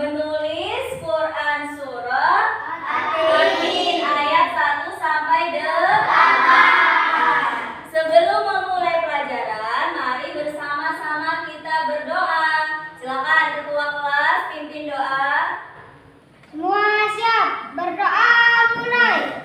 menulis Quran surah At-Tin ayat 1 sampai 8. Sebelum memulai pelajaran, mari bersama-sama kita berdoa. Silakan ketua kelas pimpin doa. Semua siap, berdoa mulai.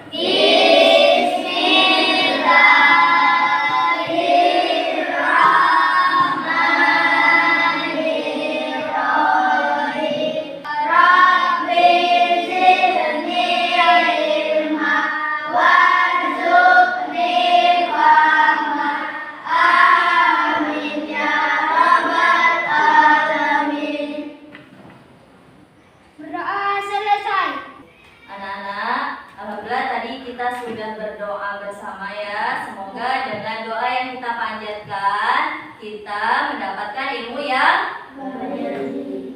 Kita sudah berdoa bersama ya. Semoga dengan doa yang kita panjatkan, kita mendapatkan ilmu yang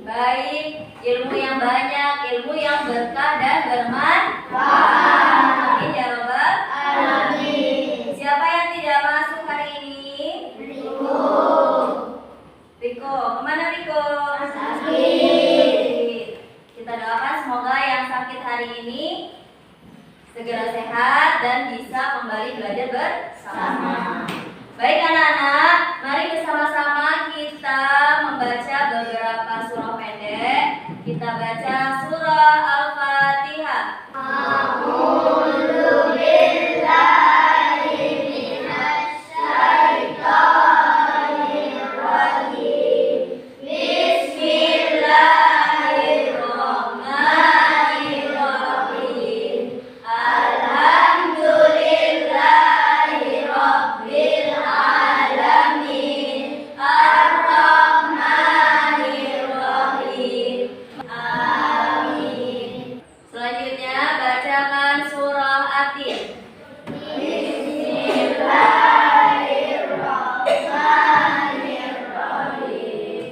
baik, ilmu yang banyak, ilmu yang berkah dan bermanfaat. Amin ya Rabbal alamin. Siapa yang tidak masuk hari ini? Riko, kemana Riko? Sakit. Kita doakan semoga yang sakit hari ini segera sehat dan bisa kembali belajar bersama. Baik anak-anak, mari bersama-sama kita membaca beberapa surah pendek. Kita baca surah Al-Fatihah. A'udzu billahi minasy syaithanir rajim. Bismillahirrahmanirrahim. Alhamdulillahi Rabbil Alamin. Ar-Rahmanir-Rahim. Amin. Selanjutnya bacakan surah At-Tin. Bismillahirrahmanirrahim.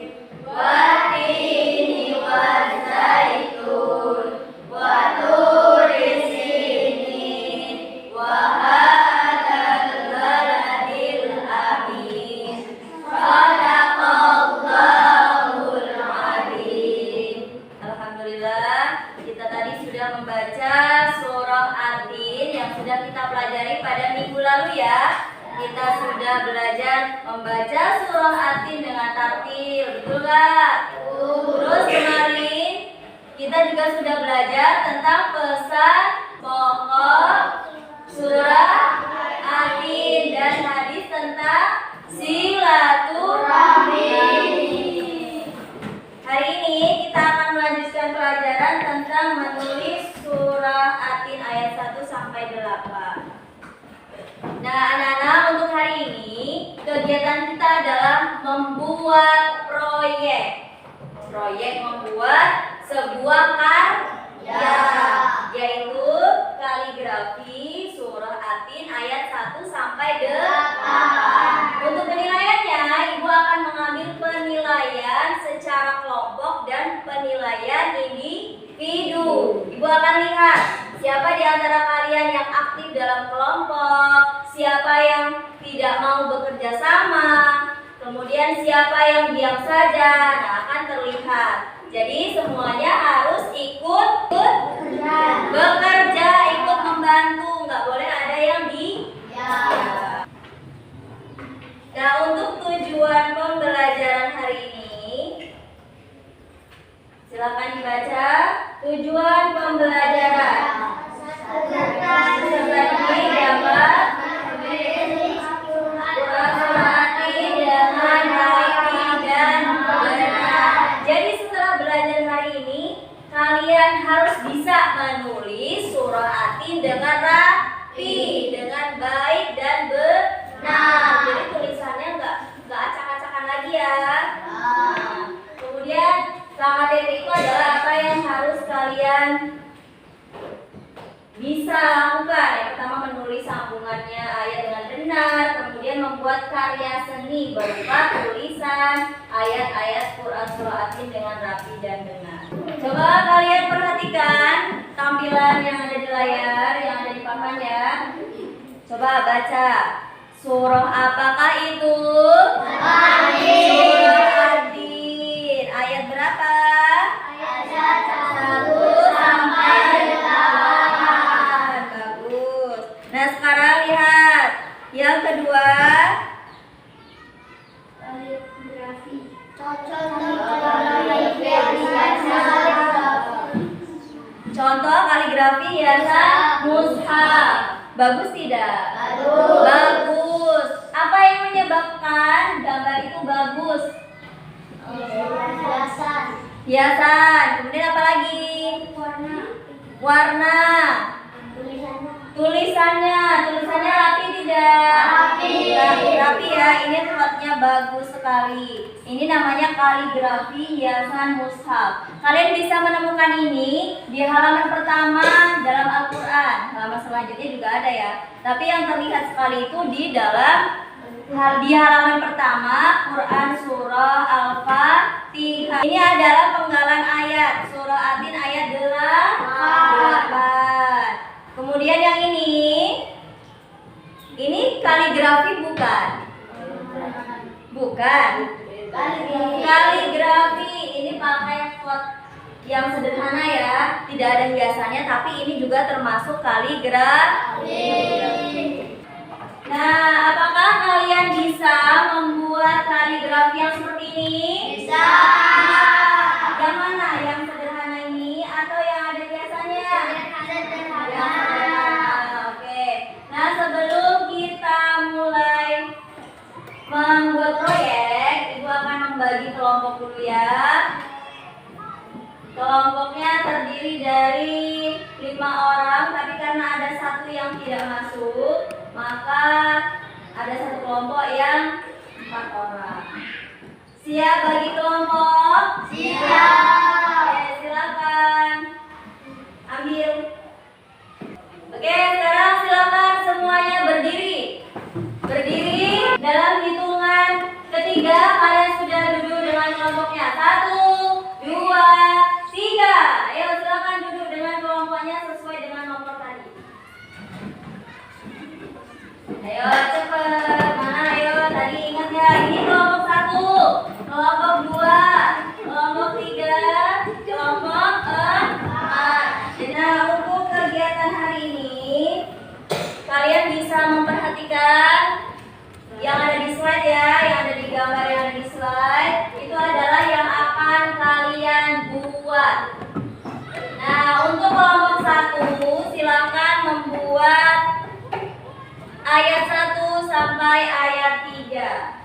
Wat-tini waz-zaitun wa turis sinin wa hadzal baladil amin. Shadaqallahul adzim. Alhamdulillah, kita tadi sudah membaca surah At-Tin yang sudah kita pelajari pada minggu lalu ya. Kita sudah belajar membaca surah At-Tin dengan tartil, betul nggak? Terus kemarin kita juga sudah belajar tentang pesan pokok surah At-Tin dan hadis tentang silaturahmi. Hari ini kita akan melanjutkan pelajaran tentang menulis surah At-Tin ayat 1 sampai 8. Nah, anak-anak, untuk hari ini kegiatan kita adalah membuat proyek. Proyek membuat sebuah karya, yaitu kaligrafi surah At-Tin ayat 1 sampai 8. Untuk penilaiannya, Ibu akan mengambil penilaian secara kelompok dan penilaian individu. Ibu akan lihat siapa di antara kalian yang aktif dalam kelompok, siapa yang tidak mau bekerja sama, kemudian siapa yang diam saja. Nah, akan terlihat. Jadi semuanya harus ikut bekerja, ikut membantu, nggak boleh ada yang diam. Nah, untuk tujuan pembelajaran hari ini, silakan dibaca tujuan pembelajaran. Peserta ini dapat Quran surah At-Tin dengan rapi dan benar. Jadi setelah belajar hari ini, kalian harus bisa menulis surah At-Tin dengan rapi, dengan baik dan benar. Jadi tulisannya nggak acak-acakan lagi ya. Kemudian langkah itu adalah apa yang harus kalian bisa lakukan. Yang pertama, menulis sambungannya ayat dengan benar, kemudian membuat karya seni berupa tulisan ayat-ayat Quran surah At-Tin dengan rapi dan benar. Coba kalian perhatikan tampilan yang ada di layar, yang ada di papan ya. Coba baca. Surah apakah itu? Surah At-Tin. Ayat berapa? Ayat Contoh kaligrafi hiasan mushaf. Bagus tidak? Bagus. Bagus. Apa yang menyebabkan gambar itu bagus? Hiasan. Hiasan. Kemudian apa lagi? Warna. Tulisannya rapi tidak? Rapi ya. Ini tempatnya bagus sekali. Ini namanya kaligrafi hiasan mushaf. Kalian bisa menemukan ini di halaman pertama dalam Al-Quran. Halaman selanjutnya juga ada ya. Tapi yang terlihat sekali itu di halaman pertama Quran surah Al-Fatihah. Ini adalah penggalan ayat surah Atin ayat 8. Kemudian yang ini kaligrafi bukan? Bukan. Kaligrafi ini pakai font yang sederhana ya, tidak ada hiasannya, tapi ini juga termasuk kaligrafi. Nah, apakah kalian bisa membuat kaligrafi yang seperti ini? Bisa. Yang mana? Yang sederhana ini atau yang ada hiasannya? Oke. Nah, sebelum kita mulai membuat proyek, Ibu akan membagi kelompok dulu ya. Kelompoknya terdiri dari 5 orang, tapi karena ada satu yang tidak masuk, maka ada satu kelompok yang 4 orang. Siap bagi kelompok? Siap. Oke, silakan ambil. Oke, sekarang silakan semuanya berdiri. Berdiri dalam hitungan ketiga. Kalian sudah duduk dengan kelompoknya. 1, 2, 3. Ayo silakan duduk dengan kelompoknya sesuai dengan nomor tadi. Ayo cepet. Mana ayo tadi ingat ya? Ini kelompok 1, kelompok 2, kelompok 3, kelompok 4. Nah, untuk kegiatan hari ini kalian bisa memperhatikan yang ada di slide ya, yang ada di gambar yang ada di slide. Itu adalah yang akan kalian buat. Nah, untuk kelompok 1 silakan membuat ayat 1 sampai ayat 3.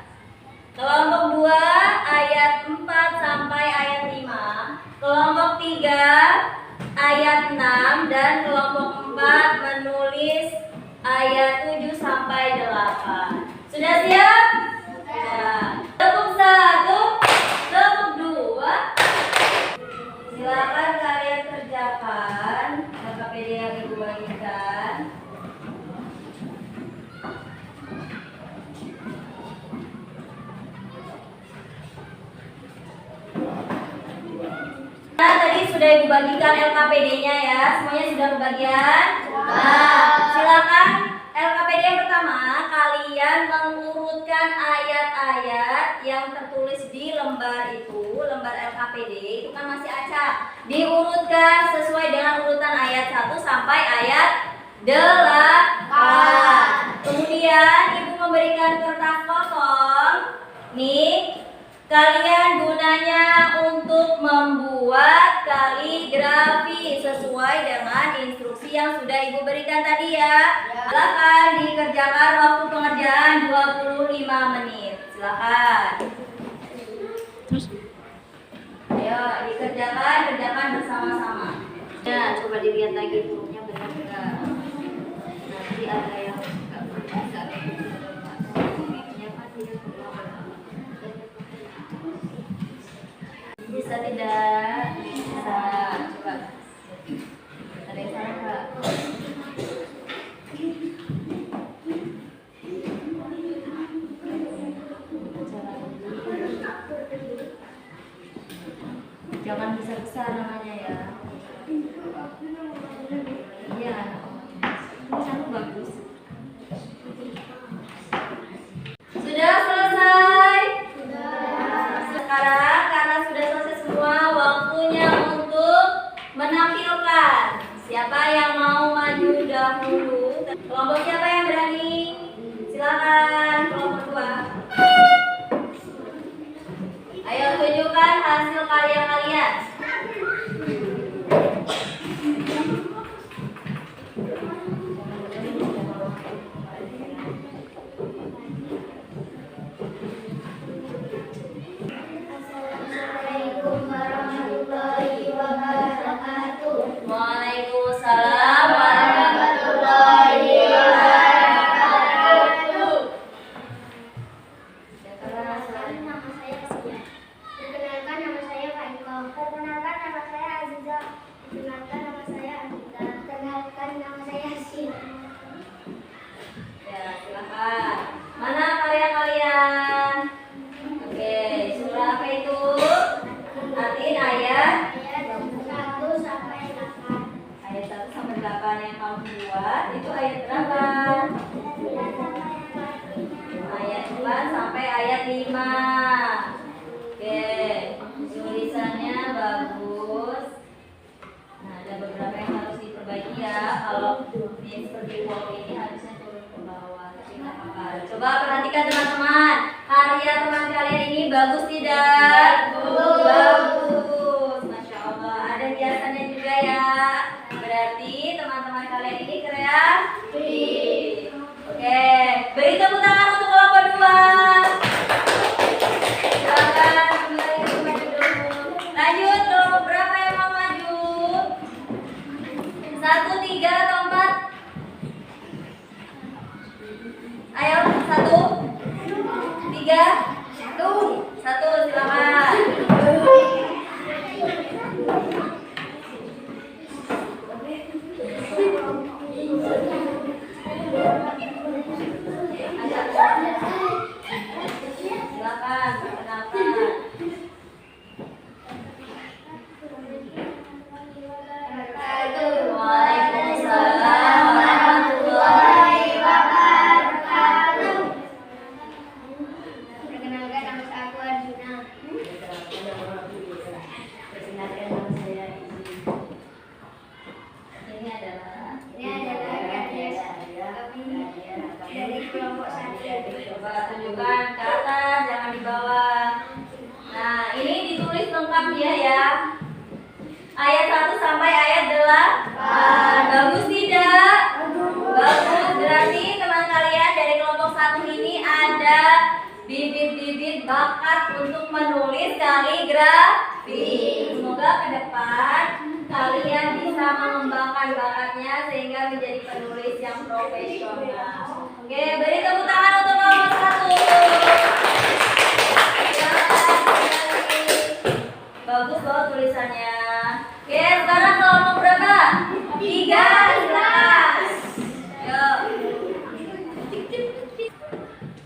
Kelompok 2 ayat 4 sampai ayat 5. Kelompok 3 ayat 6 dan kelompok 4 menulis ayat 7 sampai 8. Sudah siap? Sudah. Kelompok 1, kelompok 2. Silakan kalian kerjakan LKPD yang Ibu bagikan. Nah, tadi sudah Ibu bagikan LKPD-nya ya. Semuanya sudah kebagian? Nah, silakan LKPD yang pertama, kalian mengurutkan ayat-ayat yang tertulis di lembar itu, lembar LKPD itu kan masih acak. Diurutkan sesuai dengan urutan ayat 1 sampai ayat 8. Kemudian Ibu memberikan kertas kosong. Nih, kalian gunanya untuk membuat kaligrafi sesuai dengan instruksi yang sudah Ibu berikan tadi ya. Silakan dikerjakan, waktu pengerjaan 25 menit. Silakan. Ayo kerjakan bersama-sama. Ya, coba dilihat lagi hurufnya benar enggak. Nanti ada yang enggak bisa. Bisa tidak? Bisa. Coba. Ada yang salah enggak? Jangan besar-besar namanya ya. Iya. Tulisanmu bagus. Sudah selesai? Sekarang karena sudah selesai semua, waktunya untuk menampilkan. Siapa yang mau maju dahulu? Kelompok siapa yang berani? Silakan kelompok 2. Ayo tunjukkan hasil karya kalian. Coba perhatikan teman-teman, karya teman kalian ini bagus tidak? Bagus. Masya Allah. Ada hiasannya juga ya. Berarti teman-teman kalian ini kreatif. Oke, beri tepuk tangan untuk kelompok 2. Silakan kembali ke maju dulu. Lanjut, kelompok berapa yang mau maju? 1, 3 atau 4? Ayo, 1, 3, 1, silakan. Silakan, perkenalkan. Waalaikumsalam warahmatullahi wabarakatuh. Perkenalkan, nama aku Arjuna. Perkenalkan, nama saya Izzy. Ini adalah karya kami dari kelompok 1. Coba tunjukkan ke atas, jangan di bawah. Nah, ini ditulis lengkap dia ya. Ayat 1 sampai ayat 8. Bagus tidak? Bagus. Berarti teman kalian dari kelompok 1 ini ada bibit-bibit bakat untuk menulis kaligrafi. Semoga ke depan kalian bisa mengembangkan bakatnya sehingga menjadi penulis yang profesional. Oke, beri tepuk tangan untuk kelompok 1. Bagus loh tulisannya. Oke, sekarang kelompok berapa? 3, silakan. Yuk.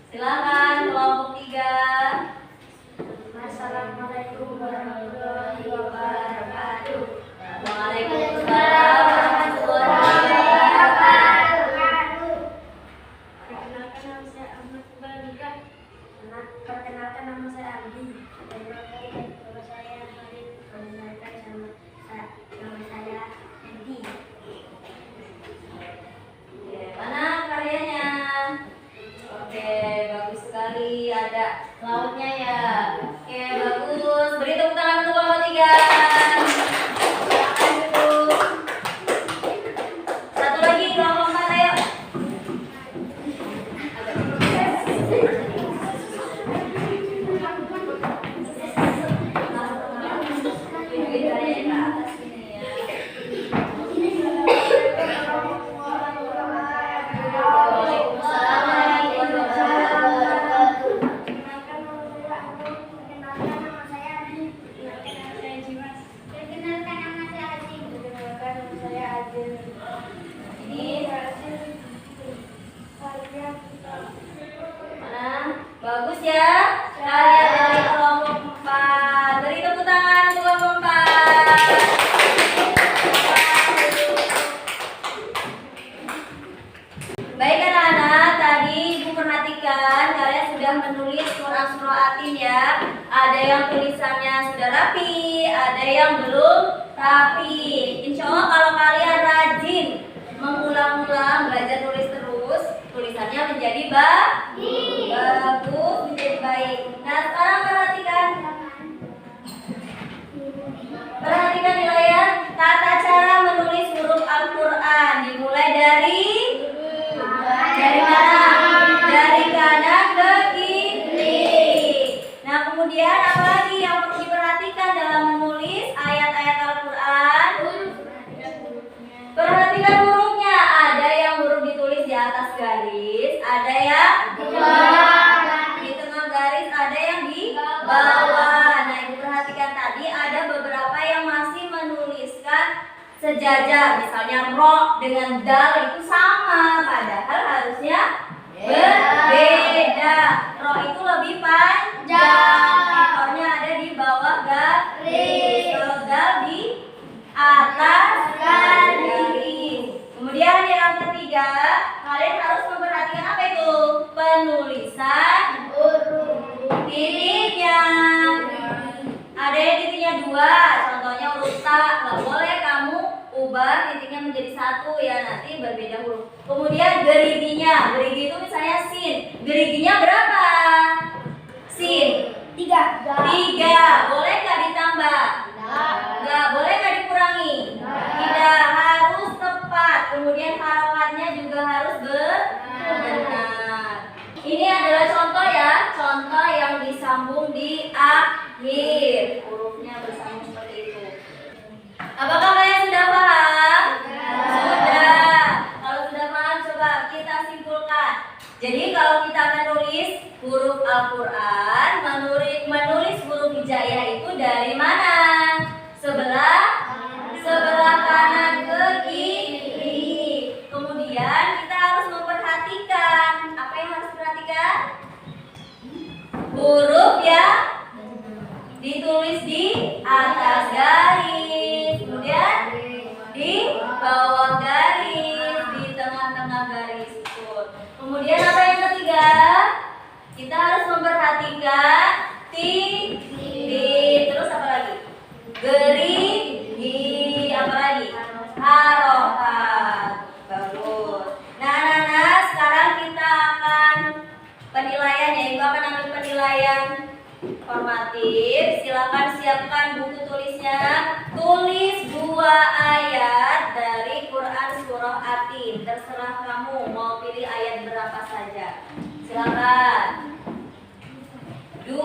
Silakan kelompok 3. Assalamualaikum warahmatullahi wabarakatuh. Waalaikumsalam warahmatullahi wabarakatuh. Perkenalkan, nama saya Ahmad Balika. Perkenalkan, nama saya Ardi. Perkenalkan, nama saya Farid. Perkenalkan, nama saya Edi. Oke, mana karyanya? Oke, bagus sekali. Ada lautnya ya. Oke, bagus. Beri tepuk tangan untuk kelompok 3. Silakan duduk. Satu lagi kelompok 4, ayo. Bagus ya, karya dari kelompok 4. Beri tepuk tangan untuk kelompok 4. Baik anak-anak, tadi Ibu perhatikan kalian sudah menulis surah-surah Atin ya. Ada yang tulisannya sudah rapi, ada yang belum rapi. Insya Allah kalau kalian rajin mengulang-ulang belajar tulis terus, tulisannya menjadi bagus, menjadi baik. Nah sekarang perhatikan nilaian tata cara menulis huruf Al-Quran. Dimulai dari mana? Dari kanan ke kiri. Nah kemudian apa lagi yang perlu diperhatikan dalam menulis ayat-ayat Al-Quran? Perhatikan hurufnya. Ada yang huruf ditulis di atas garis, ada yang di tengah garis, ada yang di bawah. Nah Ibu perhatikan tadi ada beberapa yang masih menuliskan sejajar. Misalnya ro dengan dal itu sama, padahal harusnya berbeda. Ro itu lebih panjang, ekornya ada di bawah garis, kalau dal di atas garis. Kemudian yang ketiga, kalian harus memperhatikan apa itu? Penulisan titiknya. Ada yang titiknya 2, contohnya huruf ta, nggak boleh kamu berubah titiknya menjadi satu ya, nanti berbeda huruf. Kemudian geriginya, gerigi itu misalnya sin, geriginya berapa? Sin 3. 3, boleh nggak ditambah? Nggak, boleh nggak dikurangi? Tidak, harus tepat. Kemudian harokatnya juga harus benar. Ini adalah contoh ya, contoh yang disambung di akhir, hurufnya bersambung seperti itu. Apakah kalian sudah paham? Sudah. Kalau sudah paham, coba kita simpulkan. Jadi kalau kita menulis huruf Al-Quran, menulis huruf hijaiyah itu dari mana? Sebelah kanan ke kiri. Kemudian kita harus memperhatikan. Apa yang harus diperhatikan? Huruf yang ditulis di atas garis, kemudian di bawah garis, di tengah-tengah garis itu. Kemudian apa yang ketiga? Kita harus memperhatikan titik. Terus apa lagi? Gerigi. Apa lagi? Harokat. Bagus. Nah, anak-anak, sekarang kita akan penilaian ya. Ibu akan ambil penilaian formatif. Silakan siapkan buku tulisnya. Tulis 2 ayat dari Quran surah Atin. Terserah kamu mau pilih ayat berapa saja. Silakan. 2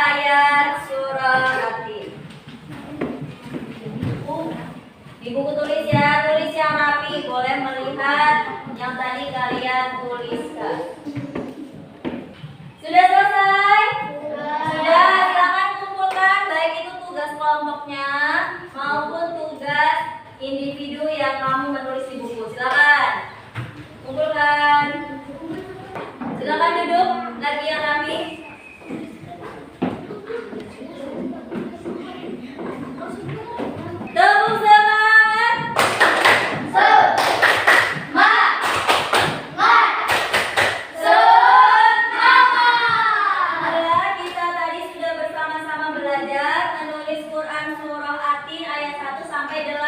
ayat surah Atin. Di buku tulis ya, tulis yang rapi. Boleh melihat yang tadi kalian tuliskan. Sudah selesai? Sudah, silakan kumpulkan baik itu tugas kelompoknya maupun tugas individu yang kamu menulis di buku. Silakan kumpulkan. Silakan duduk lagi yang rapi. Tepuk semangat. Kita tadi sudah bersama-sama belajar menulis Quran surah Atin ayat 1 sampai 8.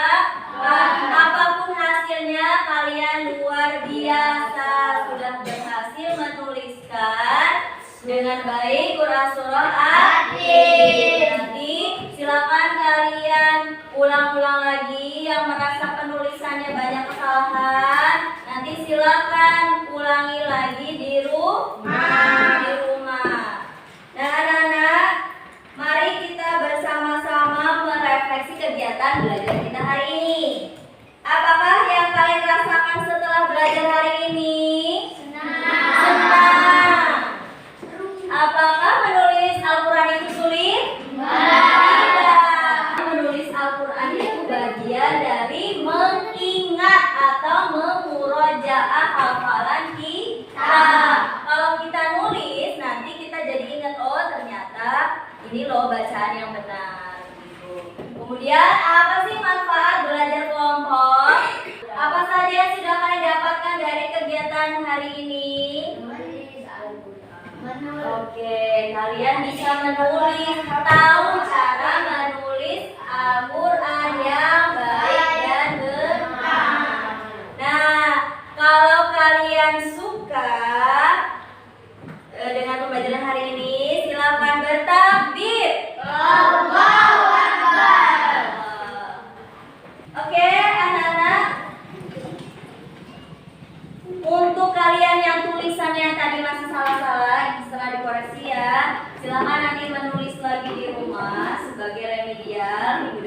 Apapun hasilnya kalian luar biasa, sudah berhasil menuliskan dengan baik Quran surah Atin. Nanti silakan kalian ulang-ulang lagi. Yang merasa penulisannya banyak kesalahan, nanti silakan ulangi lagi di rumah. Nah, anak-anak, mari kita bersama-sama merefleksi kegiatan belajar kita hari ini. Apakah yang kalian rasakan setelah belajar hari ini? Senang. Apakah menulis Al-Quran itu sulit? Tidak. Menulis Al-Quran itu bagian dari mengingat atau memurojaah hafalan kita. Kalau kita nulis, nanti kita jadi ingat, oh ternyata ini loh bacaan yang benar. Gitu. Kemudian apa sih manfaat belajar kelompok? Apa saja yang sudah kalian dapatkan dari kegiatan hari ini? Oke, kalian bisa menulis, tahu cara menulis Al-Quran yang baik dan benar. Nah, kalau kalian suka dengan pembelajaran hari ini, silakan bertakbir. Allahu Akbar. Oke, anak-anak. Untuk kalian yang tulisannya tadi masih salah-salah, setelah dikoreksi ya, silakan nanti menulis lagi di rumah sebagai remedial. Minggu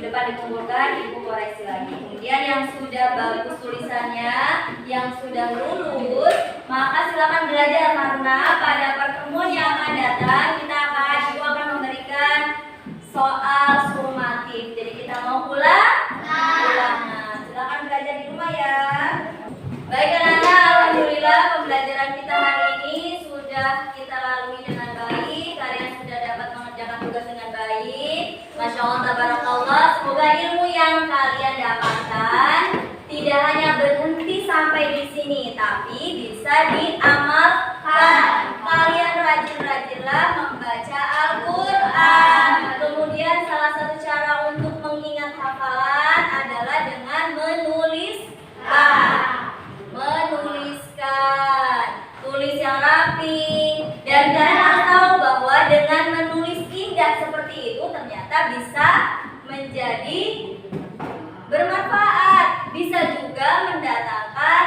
depan dikumpulkan, ibu koreksi lagi. Kemudian yang sudah bagus tulisannya, yang sudah lulus, maka silakan belajar, karena pada pertemuan yang akan datang ibu akan memberikan soal sumatif. Jadi kita mau pulang? Nah, silakan belajar di rumah ya. Baik anak-anak, alhamdulillah pembelajaran kita hari ini sudah kita lalui dengan baik. Kalian sudah dapat mengerjakan tugas dengan baik. Masya Allah, tabarakallah. Semoga ilmu yang kalian dapatkan tidak hanya berhenti sampai di sini, tapi bisa diamalkan. Kalian rajin-rajinlah membaca Al-Quran. Kemudian salah satu cara untuk mengingat seperti itu ternyata bisa menjadi bermanfaat, bisa juga mendatangkan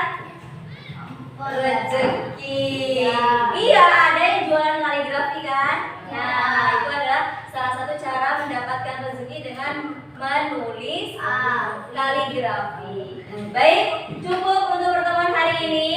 rezeki. Iya, ada yang jualan kaligrafi kan? Nah, itu adalah salah satu cara mendapatkan rezeki dengan menulis kaligrafi. Baik, cukup untuk pertemuan hari ini.